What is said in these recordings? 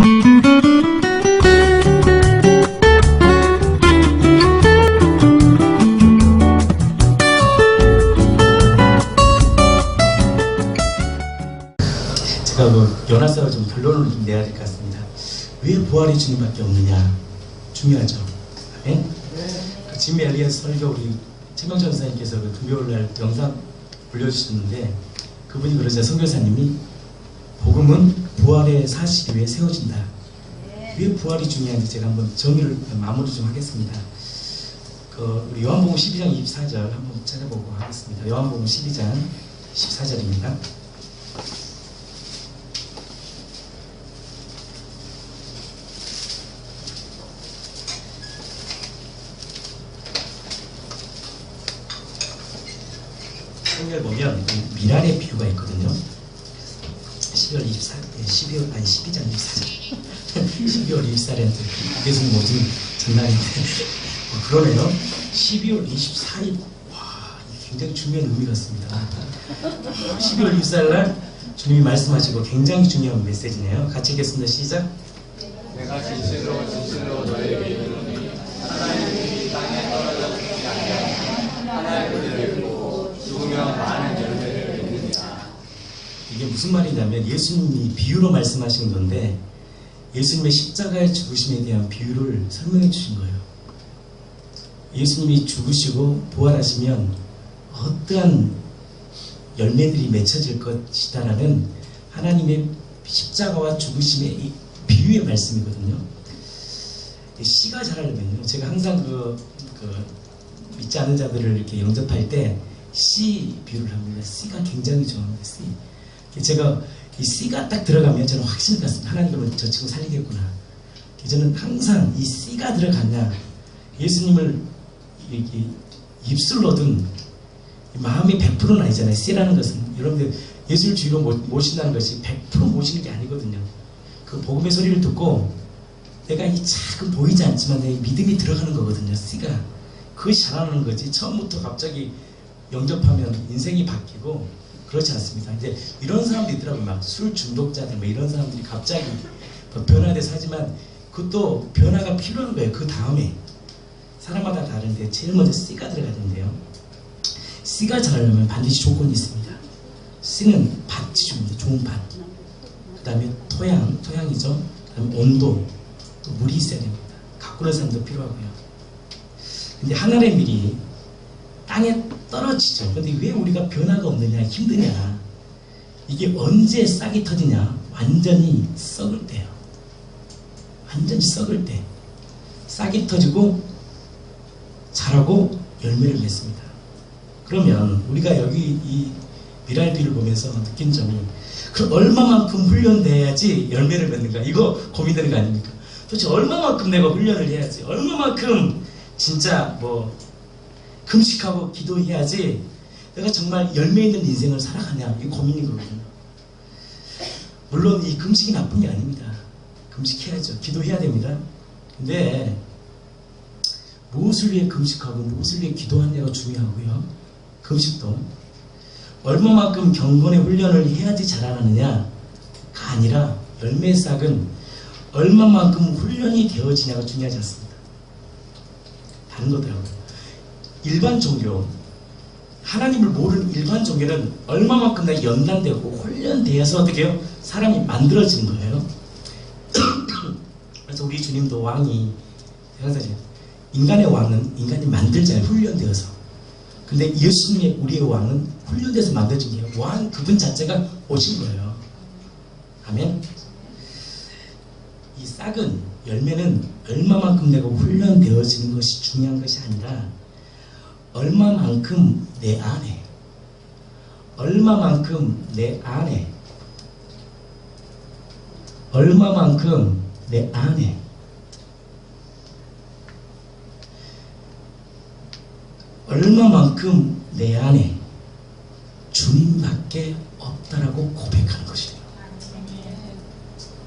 제가 연화사로 좀 결론을 좀 내야 될 것 같습니다. 왜 부활의 주님밖에 없느냐? 중요하죠. 네? 짐 엘리어스 설교 우리 최명천 선생님께서 금요일날 영상 올려주셨는데 그분이 그러자 선교사님이 복음은 부활의 사실 위에 세워진다. 왜 부활이 중요한지 제가 한번 정의를 마무리 좀 하겠습니다. 우리 요한복음 12장 24절 한번 찾아보고 하겠습니다. 요한복음 12장 14절입니다. 성경을 보면 미랄의 비유가 있거든요. 12장 24절 12월 24일인데 예수님 오신 전날인데 그러네요. 12월 24일 와 굉장히 중요한 의미가 있습니다. 12월 24일 날 주님이 말씀하시고 굉장히 중요한 메시지네요. 같이 읽겠습니다. 시작. 내가 진실로 진실로 너희에게 이르노니 하나님이 땅에 떨어져 죽지 아니하면 하나님을 들고 죽으면 많은 열매를 맺느니라. 이게 무슨 말이냐면 예수님이 비유로 말씀하신 건데 예수님의 십자가의 죽으심에 대한 비유를 설명해 주신 거예요. 예수님이 죽으시고 부활하시면 어떠한 열매들이 맺혀질 것이다라는 하나님의 십자가와 죽으심의 이 비유의 말씀이거든요. 씨가 자라려면요. 제가 항상 믿지 않는 자들을 이렇게 영접할 때 씨 비유를 합니다. 씨가 굉장히 좋아합니다. 씨. 제가 이 씨가 딱 들어가면 저는 확신을 갖습니다. 하나님은 저 친구 살리겠구나. 저는 항상 이 씨가 들어갔냐 예수님을 이렇게 입술로든 마음이 100%는 아니잖아요. 씨라는 것은 여러분들 예수를 주로 모신다는 것이 100% 모시는 게 아니거든요. 그 복음의 소리를 듣고 내가 이 작은 보이지 않지만 내 믿음이 들어가는 거거든요. 씨가 그것이 자라는 거지 처음부터 갑자기 영접하면 인생이 바뀌고 그렇지 않습니다. 이제 이런 사람도 있더라고요. 막 술 중독자들 뭐 이런 사람들이 갑자기 변화돼서 하지만 그것도 변화가 필요한 거예요. 그 다음에 사람마다 다른데 제일 먼저 씨가 들어가야 되는데요. 씨가 자라려면 반드시 조건이 있습니다. 씨는 밭이 중요합니다. 좋은 밭. 그 다음에 토양이죠. 그 다음에 온도, 또 물이 있어야 됩니다. 가꾸는 사람도 필요하고요. 근데 하늘의 밀이 땅에 떨어지죠. 근데 왜 우리가 변화가 없느냐, 힘드냐? 이게 언제 싹이 터지냐? 완전히 썩을 때요. 완전히 썩을 때. 싹이 터지고 자라고 열매를 맺습니다. 그러면 우리가 여기 이 미랄비를 보면서 느낀 점이 그럼 얼마만큼 훈련돼야지 열매를 맺는가? 이거 고민되는 거 아닙니까? 도대체 얼마만큼 내가 훈련을 해야지? 얼마만큼 진짜 금식하고 기도해야지 내가 정말 열매 있는 인생을 살아가냐 이게 고민인 거거든요. 물론 이 금식이 나쁜 게 아닙니다. 금식해야죠. 기도해야 됩니다. 근데 무엇을 위해 금식하고 무엇을 위해 기도하냐가 중요하고요. 금식도 얼마만큼 경건의 훈련을 해야지 자라느냐가 아니라 열매의 싹은 얼마만큼 훈련이 되어지냐가 중요하지 않습니다. 다른 거더라고요. 일반 종교, 하나님을 모르는 일반 종교는 얼마만큼 내가 연단되고 훈련되어서 어떻게 해요? 사람이 만들어지는 거예요. 그래서 우리 주님도 왕이 인간의 왕은 인간이 만들잖아요. 훈련되어서. 근데 예수님의 우리의 왕은 훈련돼서 만들어진 게 왕 그분 자체가 오신 거예요. 아멘. 이 싹은 열매는 얼마만큼 내가 훈련되어지는 것이 중요한 것이 아니라 얼마만큼 내 안에 얼마만큼 내 안에 얼마만큼 내 안에 얼마만큼 내 안에 주님밖에 없다라고 고백하는 것이에요.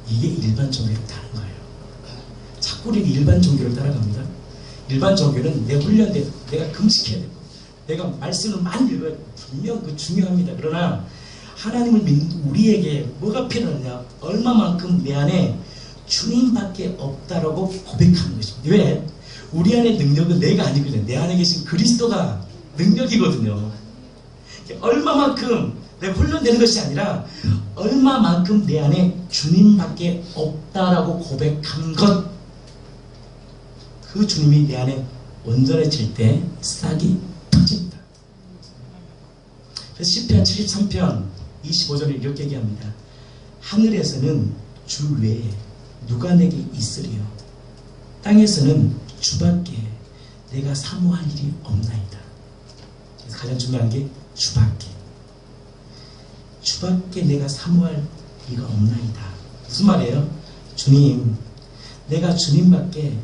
이게 일반 종교를 따르는 거예요. 자꾸 우리 일반 종교를 따라갑니다. 일반 종교는 내 훈련돼 내가 금식해야 되고 내가 말씀을 많이 읽어야 되고 분명 그 중요합니다. 그러나 하나님을 믿는 우리에게 뭐가 필요하냐? 얼마만큼 내 안에 주님밖에 없다라고 고백하는 것입니다. 왜? 우리 안에 능력은 내가 아니거든요. 내 안에 계신 그리스도가 능력이거든요. 얼마만큼 내가 훈련되는 것이 아니라 얼마만큼 내 안에 주님밖에 없다라고 고백한 것, 그 주님이 내 안에 온전해질 때 싹이 터집니다. 그래서 시편 73편 25절에 이렇게 얘기합니다. 하늘에서는 주 외에 누가 내게 있으리요? 땅에서는 주밖에 내가 사모할 일이 없나이다. 그래서 가장 중요한 게 주밖에. 주밖에 내가 사모할 리가 없나이다. 무슨 말이에요? 주님, 내가 주님밖에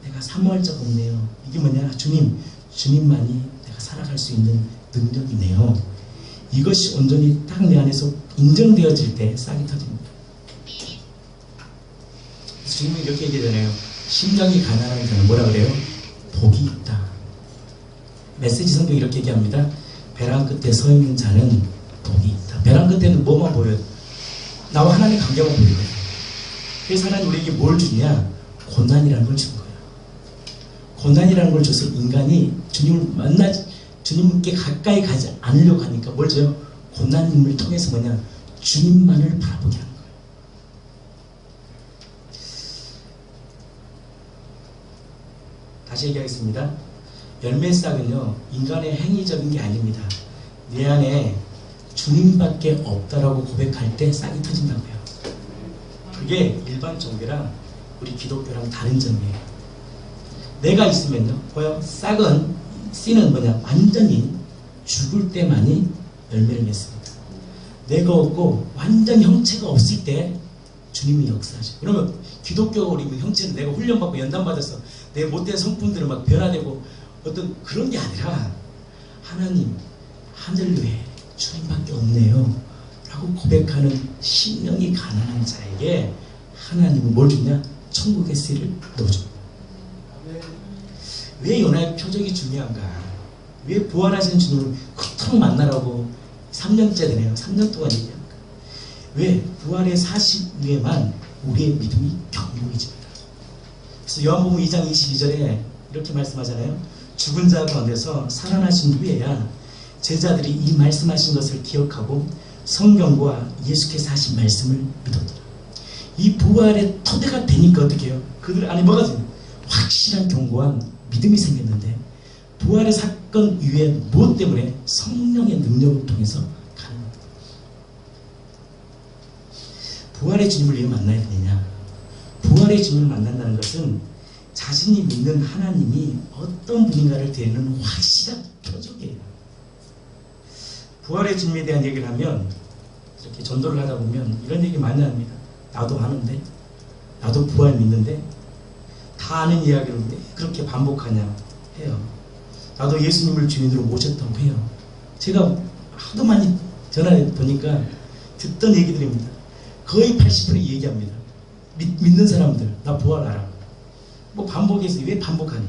내가 사모할 적 없네요. 이게 뭐냐? 주님만이 내가 살아갈 수 있는 능력이네요. 이것이 온전히 딱 내 안에서 인정되어질 때 싹이 터집니다. 주님이 이렇게 얘기하잖아요. 심령이 가난한 자는 뭐라 그래요? 복이 있다. 메시지 성경 이렇게 얘기합니다. 벼랑 끝에 서 있는 자는 복이 있다. 벼랑 끝에는 뭐만 보여요? 나와 하나님의 관계만 보이거든요. 그래서 하나님 우리에게 뭘 주냐? 고난이라는 걸 준 거예요. 고난이라는 걸 줘서 인간이 주님께 가까이 가지 않으려고 하니까 뭘 줘요? 고난님을 통해서 뭐냐? 주님만을 바라보게 하는 거예요. 다시 얘기하겠습니다. 열매싹은요, 인간의 행위적인 게 아닙니다. 내 안에 주님밖에 없다라고 고백할 때 싹이 터진다고요. 그게 일반 종교랑 우리 기독교랑 다른 점이에요. 내가 있으면요, 보여? 싹은, 씨는 뭐냐? 완전히 죽을 때만이 열매를 맺습니다. 내가 없고 완전 형체가 없을 때 주님이 역사하죠. 그러면 기독교가 우리 형체는 내가 훈련받고 연단받아서 내 못된 성품들을 막 변화되고 어떤 그런 게 아니라 하나님, 하늘 외에 주님밖에 없네요 라고 고백하는 심령이 가난한 자에게 하나님은 뭘 주냐? 천국의 씨를 넣어줍니다. 왜 요나의 표적이 중요한가? 왜 부활하신 주님을 그토록 만나라고 3년째 되네요. 3년 동안 얘기합니다. 왜? 부활의 40후에만 우리의 믿음이 견고해집니다. 그래서 요한복음 2장 22절에 이렇게 말씀하잖아요. 죽은 자 가운데서 살아나신 후에야 제자들이 이 말씀하신 것을 기억하고 성경과 예수께서 하신 말씀을 믿었더라. 이 부활의 토대가 되니까 어떻게 해요? 그들 안에 뭐가 돼요? 확실한 견고한 믿음이 생겼는데 부활의 사건 이후에 무엇 때문에? 성령의 능력을 통해서 가능합니다. 부활의 주님을 왜 만나야 되느냐? 부활의 주님을 만난다는 것은 자신이 믿는 하나님이 어떤 분인가를 드리는 확실한 표적이에요. 부활의 주님에 대한 얘기를 하면 이렇게 전도를 하다 보면 이런 얘기 많이 합니다. 나도 하는데, 나도 부활 믿는데 다 아는 이야기를 왜 그렇게 반복하냐 해요. 나도 예수님을 주인으로 모셨다고 해요. 제가 하도 많이 전화해 보니까 듣던 얘기들입니다. 거의 80% 얘기합니다. 믿는 사람들, 나 부활 알아. 뭐 반복해서 왜 반복하냐.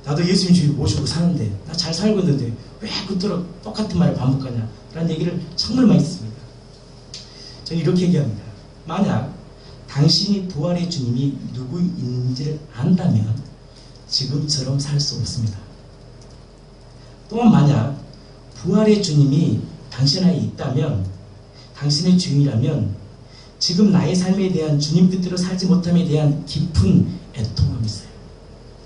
나도 예수님 주인으로 모시고 사는데, 나 잘 살고 있는데 왜 그토록 똑같은 말을 반복하냐 라는 얘기를 정말 많이 듣습니다. 저는 이렇게 얘기합니다. 만약 당신이 부활의 주님이 누구인지를 안다면 지금처럼 살 수 없습니다. 또한 만약 부활의 주님이 당신 안에 있다면, 당신의 주인이라면 지금 나의 삶에 대한 주님 뜻대로 살지 못함에 대한 깊은 애통함이 있어요.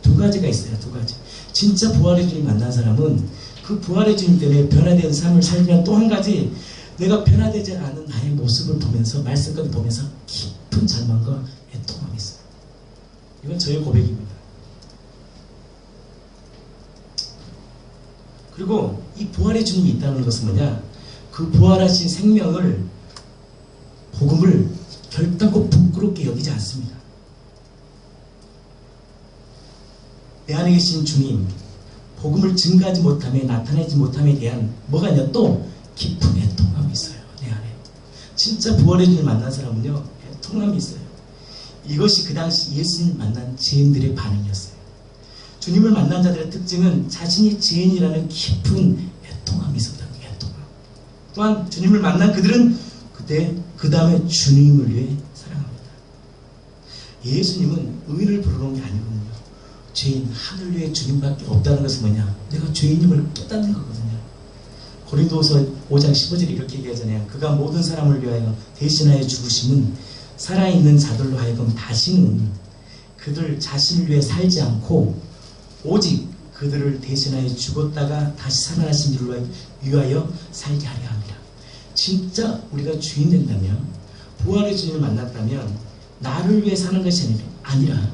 두 가지가 있어요. 두 가지. 진짜 부활의 주님 만난 사람은 그 부활의 주님 때문에 변화된 삶을 살면 또 한 가지, 내가 변화되지 않은 나의 모습을 보면서, 말씀까지 보면서 깊은 절망과 애통함이 있어요. 이건 저의 고백입니다. 그리고 이 부활의 주님이 있다는 것은 뭐냐? 그 부활하신 생명을, 복음을 결단코 부끄럽게 여기지 않습니다. 내 안에 계신 주님, 복음을 증가하지 못함에, 나타내지 못함에 대한 뭐가 있냐? 또 깊은 애통함이 있어요. 내 안에. 진짜 부활의 주님을 만난 사람은요, 애통함이 있어요. 이것이 그 당시 예수님을 만난 죄인들의 반응이었어요. 주님을 만난 자들의 특징은 자신이 죄인이라는 깊은 애통함이 있었다는 거예요. 애통함. 또한 주님을 만난 그들은 그때 그 다음에 주님을 위해 사랑합니다. 예수님은 의인을 부르는 게 아니거든요. 죄인 하늘 위에 주님밖에 없다는 것은 뭐냐? 내가 죄인임을 깨닫는 거거든요. 고린도서 5장 15절에 이렇게 얘기하잖아요. 그가 모든 사람을 위하여 대신하여 죽으심은 살아있는 자들로 하여금 다시는 그들 자신을 위해 살지 않고 오직 그들을 대신하여 죽었다가 다시 살아나신 일로 위하여 살게 하려 합니다. 진짜 우리가 주인 된다면, 부활의 주님을 만났다면 나를 위해 사는 것이 아니라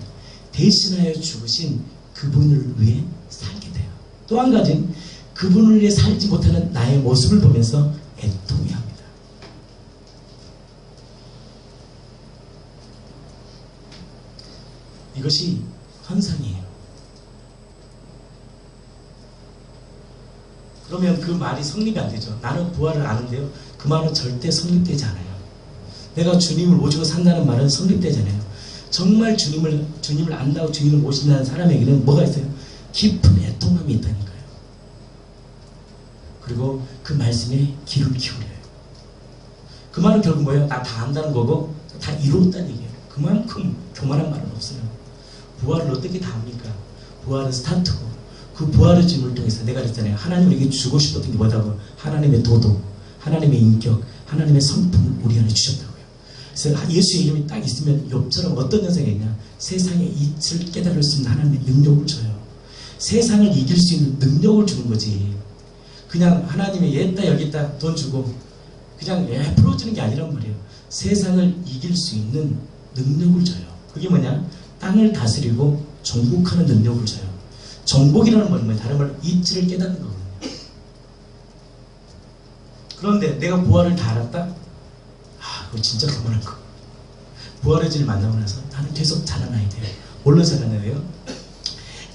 대신하여 죽으신 그분을 위해 살게 돼요. 또 한 가지는 그분을 위해 살지 못하는 나의 모습을 보면서 애통해 합니다. 이것이 환상이에요. 그러면 그 말이 성립이 안 되죠. 나는 부활을 아는데요. 그 말은 절대 성립되지 않아요. 내가 주님을 모시고 산다는 말은 성립되지 않아요. 정말 주님을 안다고 주님을 모신다는 사람에게는 뭐가 있어요? 깊은 애통함이 있다니까요. 그리고 그 말씀에 귀를 기울여요. 그 말은 결국 뭐예요? 나 다 안다는 거고 다 이루었다는 얘기예요. 그만큼 교만한 말은 없어요. 부활을 어떻게 다 합니까? 부활은 스타트고, 그 부활의 주님을 통해서 내가 그랬잖아요. 하나님 우리에게 주고 싶었던 게 뭐다고? 하나님의 도덕, 하나님의 인격, 하나님의 성품을 우리 안에 주셨다고요. 그래서 예수의 이름이 딱 있으면 욥처럼 어떤 현상이 있냐? 세상의 이치를 깨달을 수 있는 하나님의 능력을 줘요. 세상을 이길 수 있는 능력을 주는 거지. 그냥 하나님의 얘다 여기다 돈 주고 그냥 풀어주는 게 아니란 말이에요. 세상을 이길 수 있는 능력을 줘요. 그게 뭐냐? 땅을 다스리고 정복하는 능력을 줘요. 정복이라는 건 뭐냐? 다른 말로 이치를 깨닫는 거거든요. 그런데 내가 부활을 다 알았다? 그거 진짜 교만한 거. 부활의 주를 만나고 나서 나는 계속 자라나야 돼요. 뭘로 자라나요?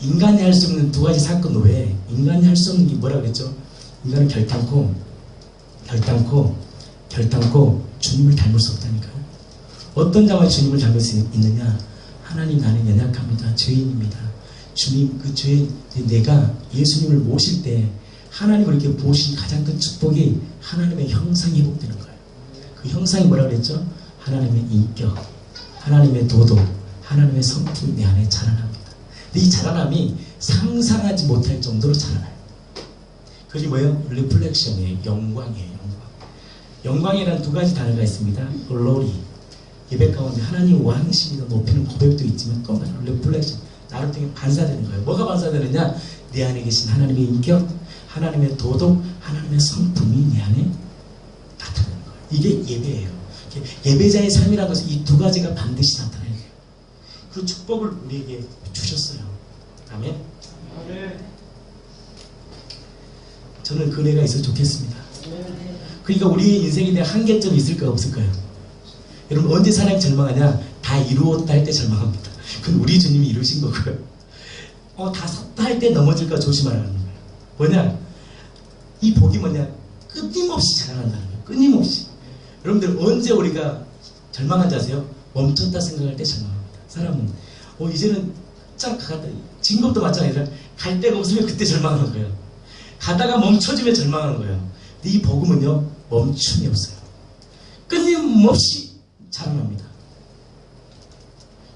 인간이 할 수 없는 두 가지 사건 외에 인간이 할 수 없는 게 뭐라고 그랬죠? 인간은 결단코 주님을 닮을 수 없다니까요. 어떤 자만 주님을 닮을 수 있느냐? 하나님, 나는 연약합니다. 죄인입니다. 주님, 그 죄인, 내가 예수님을 모실 때 하나님을 이렇게 모신 가장 큰 축복이 하나님의 형상이 회복되는 거예요. 그 형상이 뭐라고 그랬죠? 하나님의 인격, 하나님의 도덕, 하나님의 성품이 내 안에 자라납니다. 근데 이 자라남이 상상하지 못할 정도로 자라나요. 그게 뭐예요? 리플렉션이에요. 영광이에요. 영광이라는 두 가지 단어가 있습니다. glory, 예배 가운데 하나님 왕이십니다 높이는 고백도 있지만 또 하나 리플렉션, 나를 통해 반사되는 거예요. 뭐가 반사되느냐? 내 안에 계신 하나님의 인격, 하나님의 도덕, 하나님의 성품이 내 안에 나타나는 거예요. 이게 예배예요. 예배자의 삶이라는 것은 이 두 가지가 반드시 나타나야 돼요. 그 축복을 우리에게 주셨어요. 아멘. 저는 그 은혜가 있어서 좋겠습니다. 그러니까 우리의 인생에 대한 한계점이 있을까요? 없을까요? 여러분, 언제 사람이 절망하냐? 다 이루었다 할 때 절망합니다. 그건 우리 주님이 이루신 거고요. 다 섰다 할 때 넘어질까 조심하라는 거예요. 뭐냐? 이 복이 뭐냐? 끊임없이 자라난다는 거예요. 끊임없이. 여러분들, 언제 우리가 절망한지 아세요? 멈췄다 생각할 때 절망합니다. 사람은 이제는 쫙 가다, 진급도 마찬가지라 갈 데가 없으면 그때 절망하는 거예요. 가다가 멈춰지면 절망하는 거예요. 근데 이 복음은요, 멈춤이 없어요. 끊임없이 자라납니다.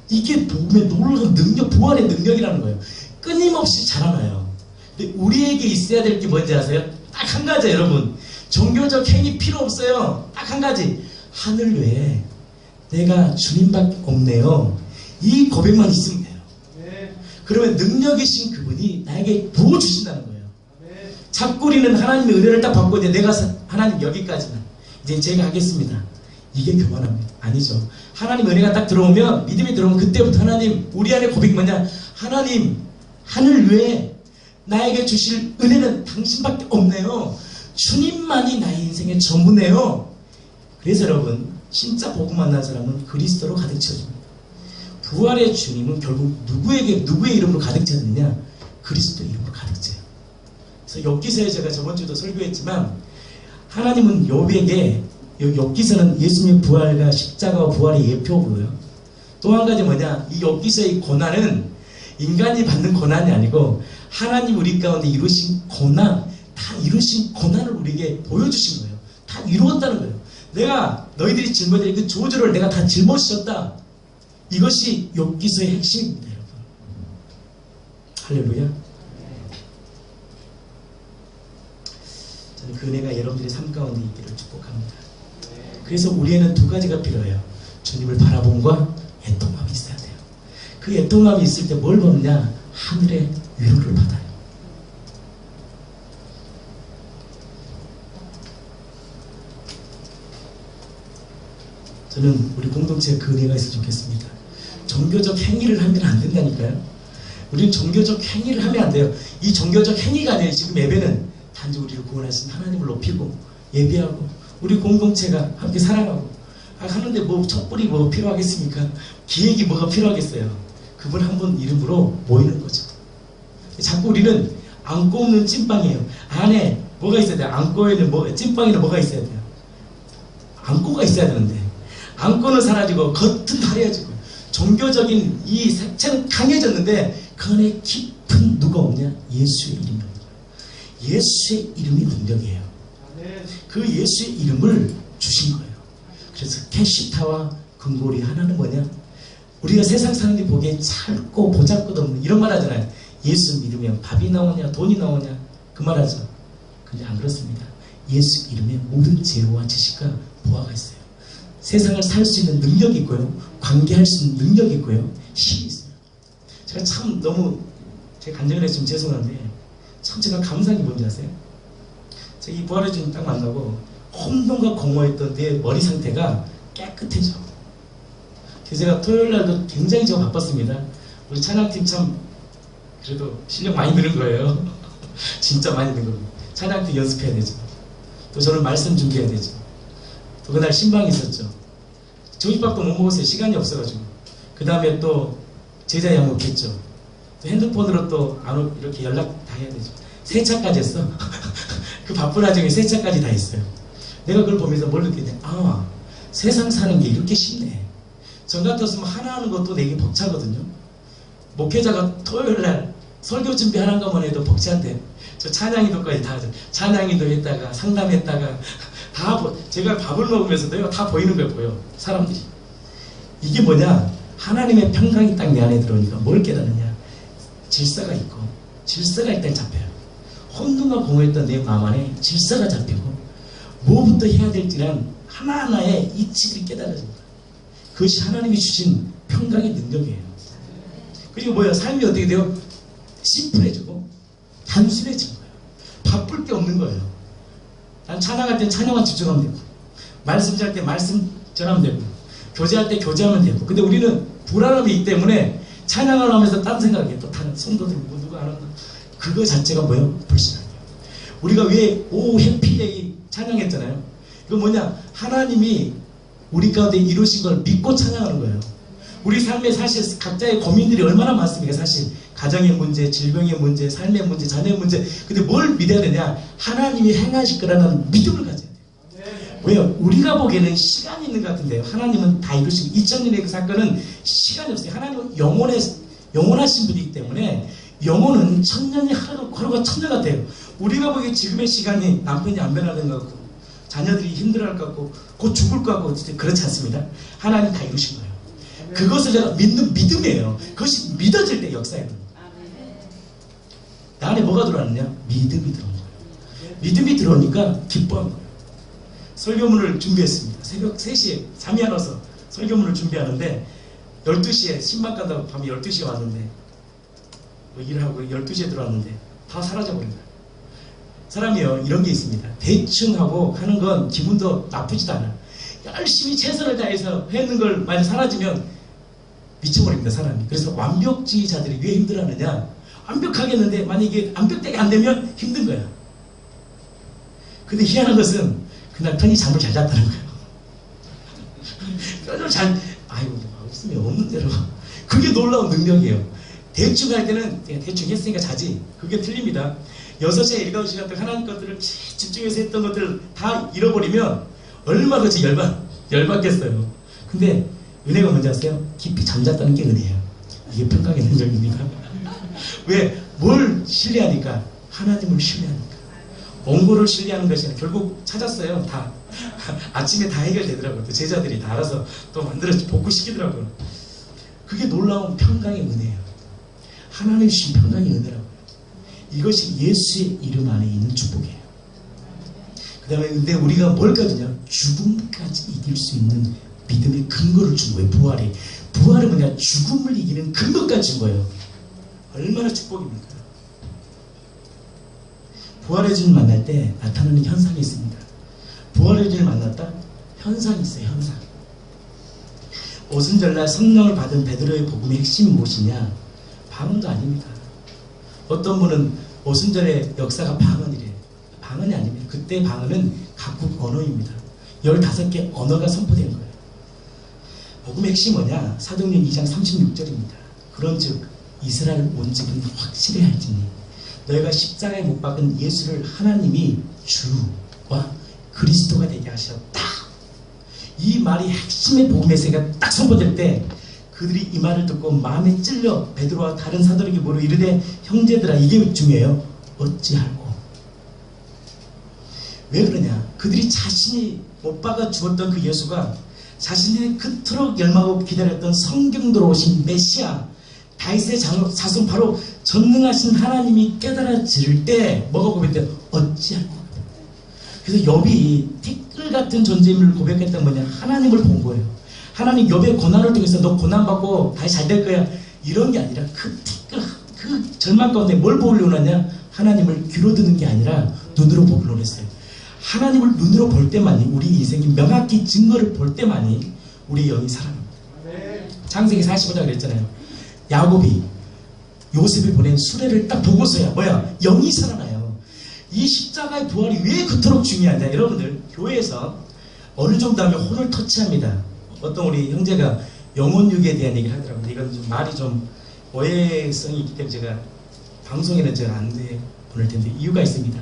이게 복음의 놀라운 능력, 부활의 능력이라는 거예요. 끊임없이 자라나요. 근데 우리에게 있어야 될 게 뭔지 아세요? 딱 한 가지, 여러분. 종교적 행위 필요 없어요. 딱 한 가지. 하늘 외에 내가 주님밖에 없네요. 이 고백만 있으면 돼요. 그러면 능력이신 그분이 나에게 부어주신다는 거예요. 자꾸 우리는 하나님의 은혜를 딱 받고 이제 내가 하나님 여기까지만 이제 제가 하겠습니다. 이게 교만합니다. 아니죠. 하나님 은혜가 딱 들어오면, 믿음이 들어오면 그때부터 하나님, 우리 안에 고백이 뭐냐? 하나님, 하늘 외에 나에게 주실 은혜는 당신밖에 없네요. 주님만이 나의 인생의 전부네요. 그래서 여러분, 진짜 복음 만난 사람은 그리스도로 가득 채워집니다. 부활의 주님은 결국 누구의 이름으로 가득 채웠느냐? 그리스도 이름으로 가득 채워요. 그래서 욥기서에 제가 저번 주도 설교했지만, 하나님은 욥에게, 욥기서는 예수님의 부활과 십자가와 부활의 예표고요. 또 한 가지 뭐냐? 이 욥기서의 고난은 인간이 받는 고난이 아니고 하나님 우리 가운데 이루신 고난, 다 이루신 고난을 우리에게 보여주신 거예요. 다 이루었다는 거예요. 내가 너희들이 짊어질 그 조주를 내가 다 짊어졌다. 이것이 욥기서의 핵심입니다, 여러분. 할렐루야. 저는 그 은혜가 여러분들의 삶 가운데 있기를 축복합니다. 그래서 우리에는 두 가지가 필요해요. 주님을 바라봄과 애통함이 있어야 돼요. 그 애통함이 있을 때 뭘 받느냐? 하늘의 위로를 받아요. 저는 우리 공동체에 그 은혜가 있었으면 좋겠습니다. 종교적 행위를 하면 안 된다니까요. 우리는 종교적 행위를 하면 안 돼요. 이 종교적 행위가 아니라 지금 예배는 단지 우리를 구원하신 하나님을 높이고 예배하고 우리 공동체가 함께 살아가고 하는데 뭐 촛불이 뭐 필요하겠습니까? 기획이 뭐가 필요하겠어요? 그분 한 분 이름으로 모이는 거죠. 자꾸 우리는 안고 없는 찐빵이에요. 안에 뭐가 있어야 돼요? 안고에는 찐빵에는 뭐가 있어야 돼요? 안고가 있어야 되는데 안고는 사라지고 겉은 화려해지고 종교적인 이 색채는 강해졌는데 그 안에 깊은 누가 없냐? 예수의 이름입니다. 예수의 이름이 능력이에요. 그 예수의 이름을 주신 거예요. 그래서 캐시타와 금고리 하나는 뭐냐? 우리가 세상 사람들이 보기에 짧고 보잘것없는 이런 말 하잖아요. 예수 믿으면 밥이 나오냐 돈이 나오냐 그 말 하죠. 근데 안 그렇습니다. 예수 이름에 모든 지혜와 지식과 보화가 있어요. 세상을 살 수 있는 능력이 있고요. 관계할 수 있는 능력이 있고요. 힘이 있어요. 제가 참 너무 제가 간증을 했으면 죄송한데 참 제가 감사한 게 뭔지 아세요? 제가 이 부활의 주님 딱 만나고 혼돈과 공허했던 내 머리 상태가 깨끗해져. 그래서 제가 토요일날도 굉장히 제가 바빴습니다. 우리 찬양팀 참 그래도 실력 많이 늘은 거예요. 진짜 많이 는 거예요. 찬양팀 연습해야 되죠. 또 저는 말씀 준비해야 되죠. 또 그날 신방이 있었죠. 저녁밥도 못 먹었어요. 시간이 없어가지고. 그 다음에 또 제자 양육했죠. 또 핸드폰으로 또 이렇게 연락 다 해야 되죠. 세차까지 했어. 그 바쁜 와중에 세차까지 다 했어요. 내가 그걸 보면서 뭘 느꼈냐? 아, 세상 사는 게 이렇게 쉽네. 전 같았으면 하나 하는 것도 되게 벅차거든요. 목회자가 토요일날 설교 준비하는 것만 해도 벅찬데 저 찬양인도까지 다 하죠. 찬양인도 했다가 상담했다가 다 제가 밥을 먹으면서도요 다 보이는 걸 보여. 사람들이. 이게 뭐냐? 하나님의 평강이 딱 내 안에 들어오니까 뭘 깨닫느냐? 질서가 있고 질서가 일단 잡혀요. 혼돈과 공허했던 내 마음 안에 질서가 잡히고 뭐부터 해야 될지란 하나하나의 이치를 깨달아집니다. 그것이 하나님이 주신 평강의 능력이에요. 그리고 뭐야? 삶이 어떻게 돼요? 심플해지고 단순해진 거예요. 바쁠 게 없는 거예요. 난 찬양할 때 찬양만 집중하면 되고 말씀 잘 때 말씀 전하면 되고 교제할 때 교제하면 되고. 근데 우리는 불안함이 있기 때문에 찬양을 하면서 딴 생각해. 또 다른 손도 들고 누가 안 한다. 그거 자체가 뭐예요? 불신앙이에요. 우리가 왜 오 해피데이 찬양했잖아요. 이거 뭐냐? 하나님이 우리 가운데 이루신 걸 믿고 찬양하는 거예요. 우리 삶에 사실 각자의 고민들이 얼마나 많습니까? 사실 가정의 문제, 질병의 문제, 삶의 문제, 자녀의 문제. 근데 뭘 믿어야 되냐? 하나님이 행하실 거라는 믿음을 가져야 돼요. 왜요? 우리가 보기에는 시간이 있는 것 같은데요. 하나님은 다 이루시고 2000년의 그 사건은 시간이 없어요. 하나님은 영원하신 분이기 때문에 영혼은 천년이 하루가 천년 같아요. 우리가 보기에 지금의 시간이 남편이 안 변하는 것 같고 자녀들이 힘들어할 것 같고 곧 죽을 것 같고 그렇지 않습니다. 하나님 다 이루신 거예요. 그것을 제가 믿는 믿음이에요. 그것이 믿어질 때 역사예요. 나 안에 뭐가 들어왔느냐? 믿음이 들어온 거예요. 믿음이 들어오니까 기뻐한 거예요. 설교문을 준비했습니다. 새벽 3시에 잠이 안 와서 설교문을 준비하는데 12시에 신방 간다고 밤에 12시에 왔는데 뭐 일하고 12시에 들어왔는데 다 사라져버린 거예요. 사람이요 이런 게 있습니다. 대충 하고 하는 건 기분도 나쁘지도 않아요. 열심히 최선을 다해서 했는 걸 만약 사라지면 미쳐버립니다. 사람이. 그래서 완벽주의자들이 왜 힘들어하느냐? 완벽하게 했는데 만약에 완벽되게 안 되면 힘든 거야. 근데 희한한 것은 그날 편히 잠을 잘 잤다는 거예요. 아이고 없으면 없는 대로. 그게 놀라운 능력이에요. 대충 할 때는 대충 했으니까 자지. 그게 틀립니다. 6시에 7시간 동안 하나님 것들을 집중해서 했던 것들을 다 잃어버리면 얼마나 그렇지 열받겠어요. 근데 은혜가 뭔지 아세요? 깊이 잠잤다는 게 은혜예요. 이게 평강의 능력입니다. 왜? 뭘 신뢰하니까? 하나님을 신뢰하니까. 원고를 신뢰하는 것이 아니라 결국 찾았어요. 다 아침에 다 해결되더라고요. 또 제자들이 다 알아서 또 만들어서 복구시키더라고요. 그게 놀라운 평강의 은혜예요. 하나님 주신 평강의 은혜라고요. 이것이 예수의 이름 안에 있는 축복이에요. 그 다음에 근데 우리가 뭘 가지냐? 죽음까지 이길 수 있는 믿음의 근거를 준 거예요. 부활이. 부활은 뭐냐? 죽음을 이기는 근거까지 준 거예요. 얼마나 축복입니까? 부활의 주님 만날 때 나타나는 현상이 있습니다. 부활의 주님을 만났다? 현상이 있어요. 현상. 오순절날 성령을 받은 베드로의 복음의 핵심이 무엇이냐? 방언도 아닙니다. 어떤 분은 오순절의 역사가 방언이래요. 방언이 아닙니다. 그때 방언은 각국 언어입니다. 15개 언어가 선포된 거예요. 복음의 핵심이 뭐냐? 사도행전 2장 36절입니다. 그런즉 이스라엘 온 집은 확실히 할지니 너희가 십자가에 못 박은 예수를 하나님이 주와 그리스도가 되게 하셨다. 이 말이 핵심의 복음의 메시지가 딱 선포될 때 그들이 이 말을 듣고 마음에 찔려 베드로와 다른 사도에게 물어 이르되 형제들아, 이게 중요해요. 어찌할꼬? 왜 그러냐? 그들이 자신이 못 박아 죽었던 그 예수가 자신이 그토록 열망하고 기다렸던 성경도로 오신 메시아, 다윗의 자손, 바로 전능하신 하나님이 깨달아질 때 뭐가 고백돼? 어찌할꼬? 그래서 욥이 티끌 같은 존재임을 고백했던 뭐냐? 하나님을 본 거예요. 하나님 욥의 고난을 통해서 너 고난받고 다시 잘 될 거야, 이런 게 아니라 그 티끌, 그 절망 가운데 뭘 보려고 하냐? 하나님을 귀로 듣는 게 아니라 눈으로 보려고 했어요. 하나님을 눈으로 볼 때만이 우리 인생이 명확히 증거를 볼 때만이 우리 영이 살아납니다. 창세기 45장 그랬잖아요. 야곱이 요셉이 보낸 수레를 딱 보고서야 뭐야? 영이 살아나요. 이 십자가의 부활이 왜 그토록 중요하냐? 여러분들 교회에서 어느 정도 하면 혼을 터치합니다. 어떤 우리 형제가 영혼육에 대한 얘기를 하더라고요. 이건 좀 말이 좀 오해성이 있기 때문에 제가 방송에는 제가 안 보낼 텐데 이유가 있습니다.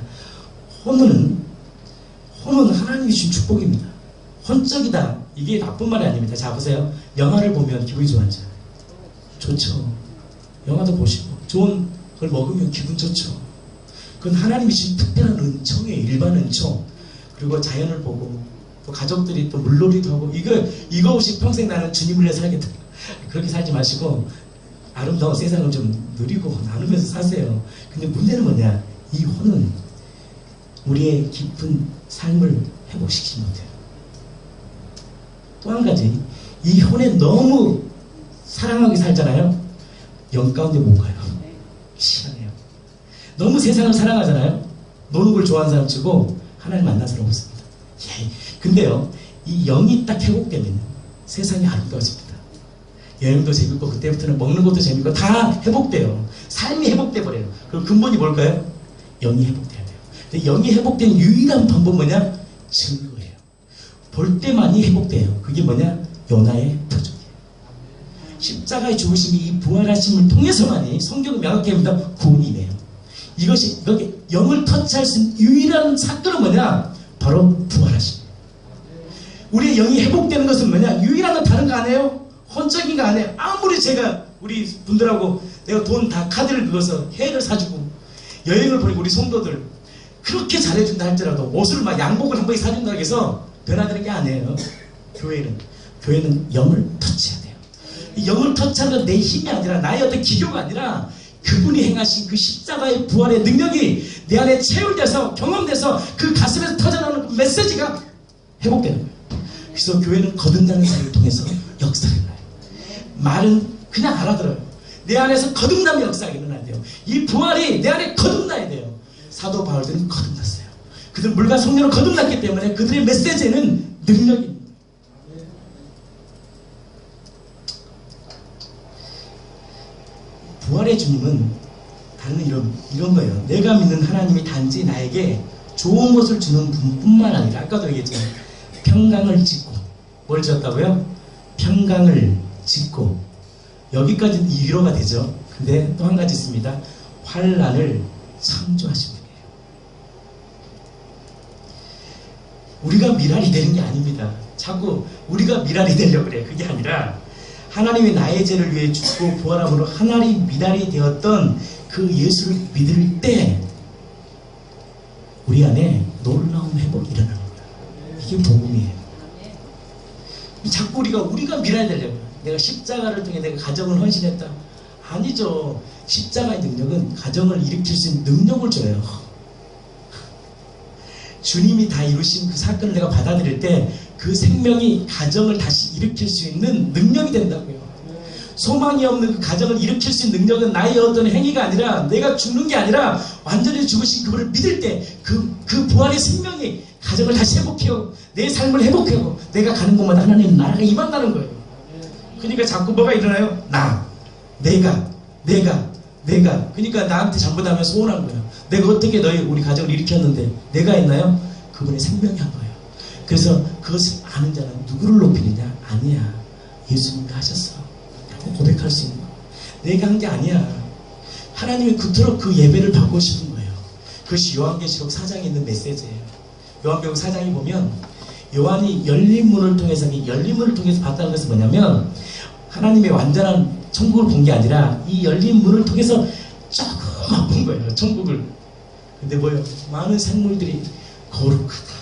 혼은 하나님이 주신 축복입니다. 혼적이다, 이게 나쁜 말이 아닙니다. 자 보세요. 영화를 보면 기분이 좋아하죠. 좋죠. 영화도 보시고 좋은 걸 먹으면 기분 좋죠. 그건 하나님이 주신 특별한 은총이에요. 일반 은총. 그리고 자연을 보고 또 가족들이 또 물놀이도 하고 이거 없이 평생 나는 주님을 위해 살겠다. 그렇게 살지 마시고 아름다운 세상을 좀 누리고 나누면서 사세요. 근데 문제는 뭐냐? 이 혼은 우리의 깊은 삶을 회복시키지 못해요. 또 한 가지, 이 혼에 너무 사랑하게 살잖아요. 영 가운데 못 가요. 희한해요. 너무 세상을 사랑하잖아요. 노는 걸 좋아하는 사람 치고 하나님 만난 사람 없습니다. 예. 근데요, 이 영이 딱 회복되면 세상이 아름다워집니다. 여행도 재밌고 그때부터는 먹는 것도 재밌고 다 회복돼요. 삶이 회복돼 버려요. 그럼 근본이 뭘까요? 영이 회복돼야 돼요. 근데 영이 회복된 유일한 방법 뭐냐? 증거예요. 볼 때만이 회복돼요. 그게 뭐냐? 요나의 표적이에요. 십자가의 죽으심이 이 부활하심을 통해서만이 성경은 명확히 합니다. 구원이네요. 이것이 영을 터치할 수 있는 유일한 사건은 뭐냐? 바로 부활하심. 우리의 영이 회복되는 것은 뭐냐? 유일한 건 다른 거 아니에요? 혼적인 거 아니에요? 아무리 제가 우리 분들하고 내가 돈 다 카드를 긁어서 해를 사주고 여행을 보내고 우리 성도들 그렇게 잘해준다 할지라도 옷을 막 양복을 한 번에 사준다고 해서 변화되는 게 아니에요. 교회는 영을 터치해야 돼요. 이 영을 터치하는 건 내 힘이 아니라 나의 어떤 기교가 아니라 그분이 행하신 그 십자가의 부활의 능력이 내 안에 체울돼서 경험돼서 그 가슴에서 터져나오는 그 메시지가 회복되는 거예요. 그래서 교회는 거듭나는 자를 통해서 역사를 해요. 말은 그냥 알아들어요. 내 안에서 거듭남의 역사가 일어나야 돼요. 이 부활이 내 안에 거듭나야 돼요. 사도 바울들은 거듭났어요. 그들은 물과 성령으로 거듭났기 때문에 그들의 메시지에는 능력입니다. 부활의 주님은 다른 이런 거예요. 내가 믿는 하나님이 단지 나에게 좋은 것을 주는 분뿐만 아니라 아까도 얘기했잖아요. 평강을 짓고 뭘 지었다고요? 평강을 짓고 여기까지는 위로가 되죠. 근데 또 한 가지 있습니다. 환난을 창조하신 분이에요. 우리가 미랄이 되는 게 아닙니다. 자꾸 우리가 미랄이 되려고 그래. 그게 아니라 하나님이 나의 죄를 위해 죽고 부활함으로 하나님이 미랄이 되었던 그 예수를 믿을 때 우리 안에 놀라운 회복이 일어나는 거예요. 이게 복음이에요. 자꾸 우리가 밀어야 되려고요. 내가 십자가를 통해 내가 가정을 헌신했다. 아니죠. 십자가의 능력은 가정을 일으킬 수 있는 능력을 줘요. 주님이 다 이루신 그 사건을 내가 받아들일 때 그 생명이 가정을 다시 일으킬 수 있는 능력이 된다고요. 소망이 없는 그 가정을 일으킬 수 있는 능력은 나의 어떤 행위가 아니라 내가 죽는 게 아니라 완전히 죽으신 그분을 믿을 때 그 부활의 생명이 가정을 다시 회복해요. 내 삶을 회복해요. 내가 가는 곳마다 하나님 나라가 임한다는 거예요. 그러니까 자꾸 뭐가 일어나요? 내가 그러니까 나한테 잘못하면 소원한 거예요. 내가 어떻게 우리 가정을 일으켰는데 내가 했나요? 그분의 생명이 한 거예요. 그래서 그것을 아는 자는 누구를 높이느냐? 아니야. 예수님이 하셨어. 고백할 수 있는 거. 내가 한 게 아니야. 하나님이 그토록 그 예배를 받고 싶은 거예요. 그것이 요한계시록 4장에 있는 메시지예요. 요한계시록 4장에 보면 요한이 열린 문을 통해서 봤다는 것은 뭐냐면 하나님의 완전한 천국을 본 게 아니라 이 열린 문을 통해서 조금만 본 거예요. 천국을. 근데 뭐예요? 많은 생물들이 거룩하다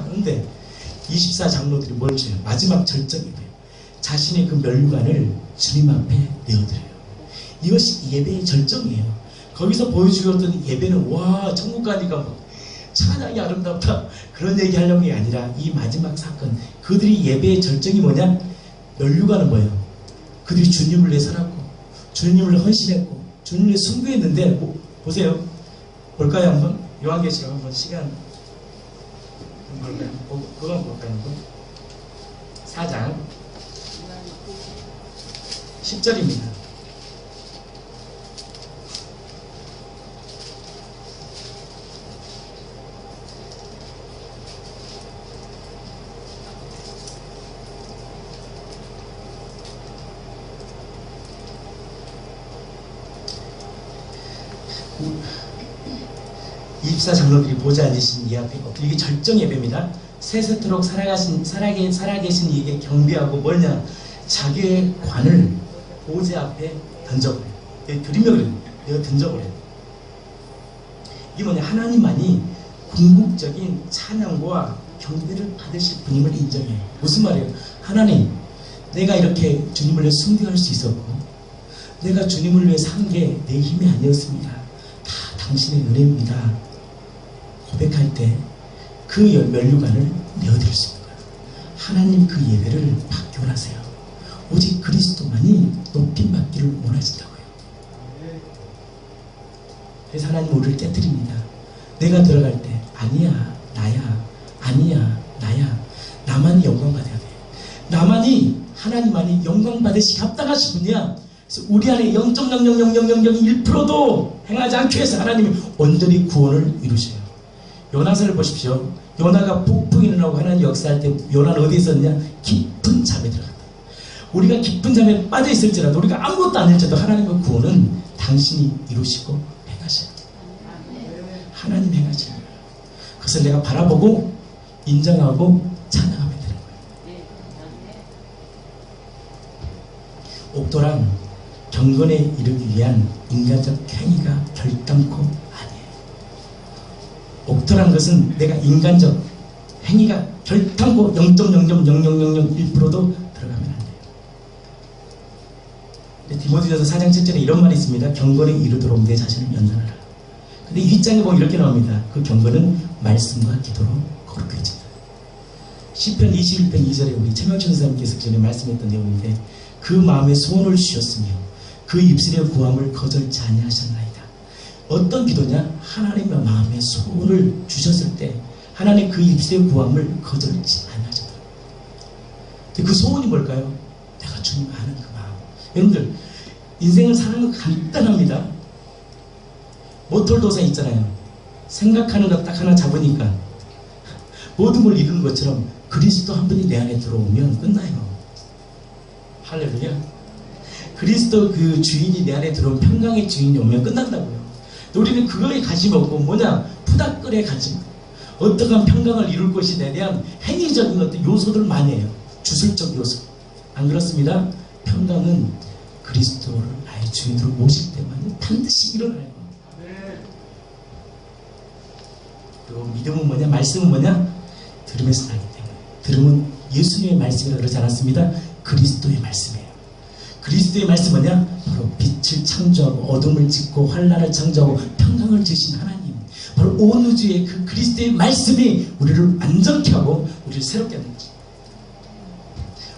그런데 24장로들이 뭘 줘요? 마지막 절정이에요. 자신의 그 면류관을 주님 앞에 내어드려요. 이것이 예배의 절정이에요. 거기서 보여주었던 예배는 와 천국 가니까 뭐 찬양이 아름답다 그런 얘기 하려는 게 아니라 이 마지막 사건 그들이 예배의 절정이 뭐냐? 면류관은 뭐예요? 그들이 주님을 위해 살았고 주님을 헌신했고 주님을 위해 순교했는데 보세요. 볼까요 한번? 요한계시록 한번 시간 볼까요? 그거 한번 볼까요? 4장 10절입니다. 이십사 장로들이 보좌 앉으신 이 앞에 이게 절정 예배입니다. 세세토록 살아계신 이에게 경배하고 뭐냐? 자기의 관을 보좌 앞에 던져버려요. 드리며 내가 던져버려요. 이게 뭐냐? 하나님만이 궁극적인 찬양과 경배를 받으실 분임을 인정해요. 무슨 말이에요? 하나님, 내가 이렇게 주님을 위해 순교할 수 있었고 내가 주님을 위해 산 게 내 힘이 아니었습니다. 다 당신의 은혜입니다. 고백할 때 그 면류관을 내어드릴 수 있는 거예요. 하나님 그 예배를 받기 원하세요. 오직 그리스도만이 높임받기를 원하신다고요. 그래서 하나님 우리를 깨뜨립니다. 내가 들어갈 때 아니야 나야 아니야 나야 나만이 영광 받아야 돼. 나만이 하나님만이 영광 받으시기 합당하신 분이야. 그래서 우리 안에 0.0000001%도 행하지 않기 위해서 하나님이 온전히 구원을 이루셔요. 요나서를 보십시오. 요나가 폭풍이 일어나고 하나님 역사할 때 요나는 어디에 있었냐? 깊은 잠에 들어갔다. 우리가 깊은 잠에 빠져 있을지라도 우리가 아무것도 안 할지라도 하나님의 구원은 당신이 이루시고 행하셔요. 하나님 행하셔요. 그것을 내가 바라보고 인정하고 찬양하면 되는 거예요. 옥도란 경건에 이르기 위한 인간적 행위가 결단코 아니에요. 옥토라는 것은 내가 인간적 행위가 결단코 0.0000001%도 들어가면 안 돼요. 디모데전서 4장 7절에 이런 말이 있습니다. 경건에 이르도록 내 자신을 연단하라. 근데 이 윗장에 보면 이렇게 나옵니다. 그 경건은 말씀과 기도로 거룩해진다. 시편 21편 2절에 우리 최명춘 선생님께서 전에 말씀했던 내용인데 그 마음에 소원을 주셨으며 그 입술의 구함을 거절치 아니하셨나이다. 어떤 기도냐? 하나님의 마음에 소원을 주셨을 때 하나님 그 입술의 구함을 거절치 아니하셨다. 그 소원이 뭘까요? 내가 주님 아는 그 마음. 여러분들 인생을 사는 건 간단합니다. 모털도사 있잖아요. 생각하는 것 딱 하나 잡으니까 모든 걸 이루는 것처럼 그리스도 한 분이 내 안에 들어오면 끝나요. 할렐루야. 그리스도 그 주인이 내 안에 들어오면 평강의 주인이 오면 끝난다고요. 우리는 그거에 관심 없고 뭐냐? 푸닥거리에 관심. 어떠한 평강을 이룰 것에 대한 행위적인 어떤 요소들 많이 해요. 주술적 요소. 안 그렇습니다. 평강은 그리스도를 나의 주인으로 모실 때만 반드시 일어나요. 그리고 믿음은 뭐냐? 말씀은 뭐냐? 들음에서 나기 때문에. 들음은 예수님의 말씀이라 그러지 않았습니다. 그리스도의 말씀이에요. 그리스도의 말씀 뭐냐? 바로 빛을 창조하고 어둠을 짓고 환란을 창조하고 평강을 주신 하나님. 바로 온 우주의 그 그리스도의 말씀이 우리를 완전케 하고 우리를 새롭게 하는 거죠.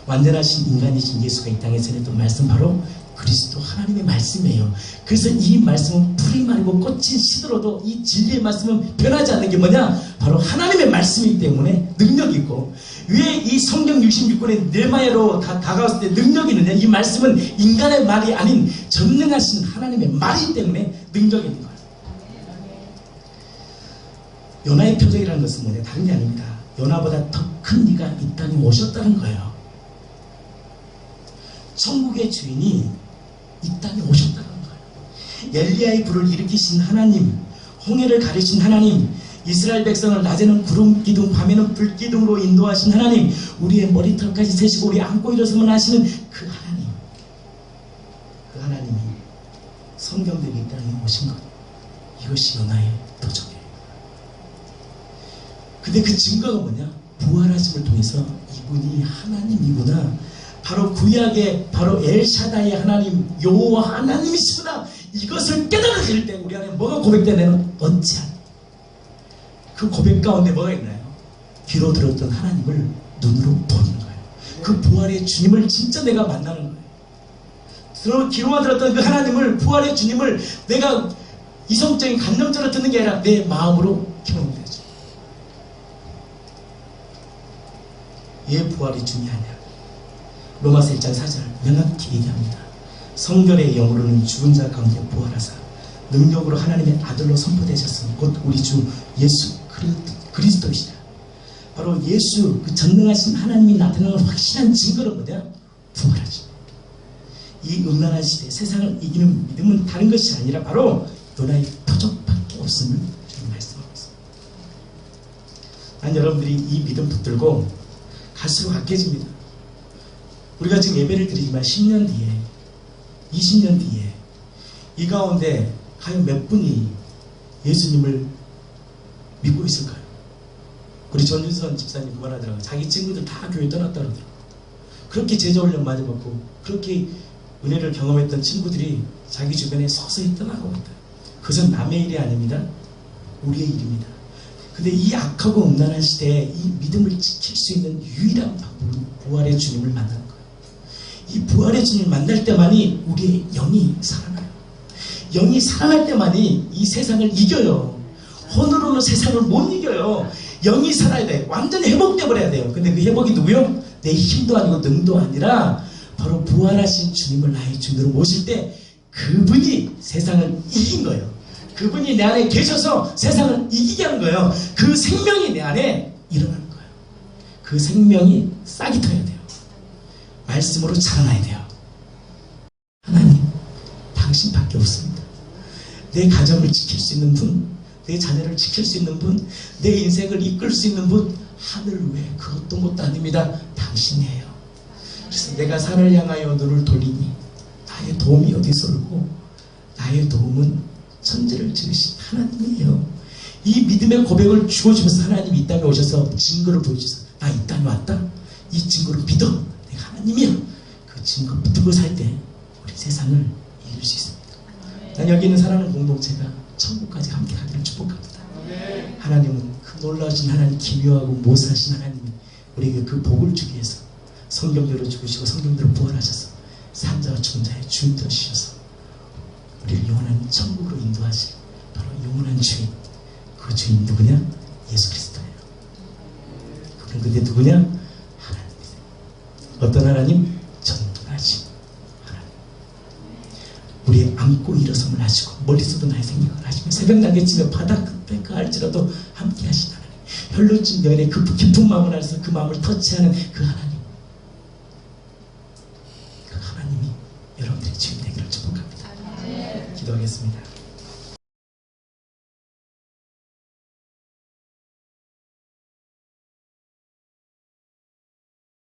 완전하신 인간이신 예수가 이 땅에 전했던 말씀 바로 그리스도 하나님의 말씀이에요. 그래서 이 말씀은 풀이 마르고 꽃이 시들어도 이 진리의 말씀은 변하지 않는 게 뭐냐? 바로 하나님의 말씀이기 때문에 능력이 있고, 왜 이 성경 66권의 네마야로 다가왔을 때 능력이 있느냐? 이 말씀은 인간의 말이 아닌 전능하신 하나님의 말이기 때문에 능력이 있는 거예요. 요나의 표적이라는 것은 뭐냐? 다른 게 아닙니다. 요나보다 더 큰 이가 이 땅에 오셨다는 거예요. 천국의 주인이 이 땅에 오셨다는 거예요. 엘리야의 불을 일으키신 하나님, 홍해를 가르신 하나님, 이스라엘 백성을 낮에는 구름 기둥, 밤에는 불 기둥으로 인도하신 하나님, 우리의 머리털까지 세시고 우리 안고 일어서면 하시는 그 하나님, 그 하나님이 성경대로 이 땅에 오신 것, 이것이 요나의 표적이에요. 근데 그 증거가 뭐냐? 부활하심을 통해서 이분이 하나님이구나, 바로 구약의 바로 엘샤다의 하나님, 여호와 하나님이시구나, 이것을 깨달아질 때 우리 안에 뭐가 고백되냐면 언제 그 고백 가운데 뭐가 있나요? 귀로 들었던 하나님을 눈으로 보는 거예요. 그 부활의 주님을 진짜 내가 만나는 거예요. 귀로만 들었던 그 하나님을, 부활의 주님을 내가 이성적인 감정적으로 듣는 게 아니라 내 마음으로 경험해야 되죠. 왜 부활이 중요하냐? 로마서 1장 4절 명확히 얘기합니다. 성결의 영으로는 죽은 자 가운데 부활하사 능력으로 하나님의 아들로 선포되셨으니 곧 우리 주 예수 그리스도이시다. 바로 예수, 그 전능하신 하나님이 나타나는 확실한 증거는 뭐냐? 부활하죠. 이 음란한 시대에 세상을 이기는 믿음은 다른 것이 아니라 바로 요나의 표적밖에 없음을 주님 말씀하고 있습니다. 난 여러분들이 이 믿음 붙들고 갈수록 약해집니다. 우리가 지금 예배를 드리지만 10년 뒤에, 20년 뒤에 이 가운데 과연 몇 분이 예수님을 믿고 있을까요? 우리 전윤선 집사님 그 말하더라고요. 자기 친구들 다 교회 떠났다 그러더라고요. 그렇게 제자훈련 많이 받고 그렇게 은혜를 경험했던 친구들이 자기 주변에 서서히 떠나고 있다. 그것은 남의 일이 아닙니다. 우리의 일입니다. 근데 이 악하고 음란한 시대에 이 믿음을 지킬 수 있는 유일한 방법은 부활의 주님을 만나는 거예요. 이 부활의 주님을 만날 때만이 우리의 영이 살아나요. 영이 살아날 때만이 이 세상을 이겨요. 혼으로는 세상을 못 이겨요. 영이 살아야 돼요. 완전히 회복돼 버려야 돼요. 근데 그 회복이 누구요? 내 힘도 아니고 능도 아니라 바로 부활하신 주님을 나의 주님으로 모실 때 그분이 세상을 이긴 거예요. 그분이 내 안에 계셔서 세상을 이기게 하는 거예요. 그 생명이 내 안에 일어나는 거예요. 그 생명이 싹이 터야 돼요. 말씀으로 자라나야 돼요. 하나님, 당신밖에 없습니다. 내 가정을 지킬 수 있는 분, 내 자녀를 지킬 수 있는 분, 내 인생을 이끌 수 있는 분, 하늘 외 그것도 못도 아닙니다. 당신이에요. 그래서 내가 산을 향하여 눈을 돌리니 나의 도움이 어디서 올고 나의 도움은 천지를 지으신 하나님이에요. 이 믿음의 고백을 주어주면서 하나님이 이 땅에 오셔서 증거를 보여주셔서 나 이 땅에 왔다. 이 증거를 믿어. 내가 하나님이야. 그 증거 붙들고 살 때 우리 세상을 이길 수 있습니다. 난 여기 있는 사랑하는 공동체가 천국까지 함께 가기를 축복합니다. 하나님은 그 놀라우신 하나님, 기묘하고 모사하신 하나님이 우리에게 그 복을 주기 위해서 성경대로 죽으시고 성경대로 부활하셔서 산자와 죽은자의 주인 되시셔서 우리를 영원한 천국으로 인도하실 바로 영원한 주인, 그 주인 누구냐? 예수 그리스도예요. 그분 근데 누구냐? 하나님이세요. 어떤 하나님? 전능하신 하나님. 우리의 안고 일어섬을 하시고 멀리서도 나의 생명을 하시며 새벽 날개치며 바다 끝에 가할지라도 함께 하신 하나님. 혈루증 여인의 그 깊은 마음을 알아서 그 마음을 터치하는 그 하나님. 그 하나님이 여러분들의 주인 되기를 축복합니다. 기도하겠습니다.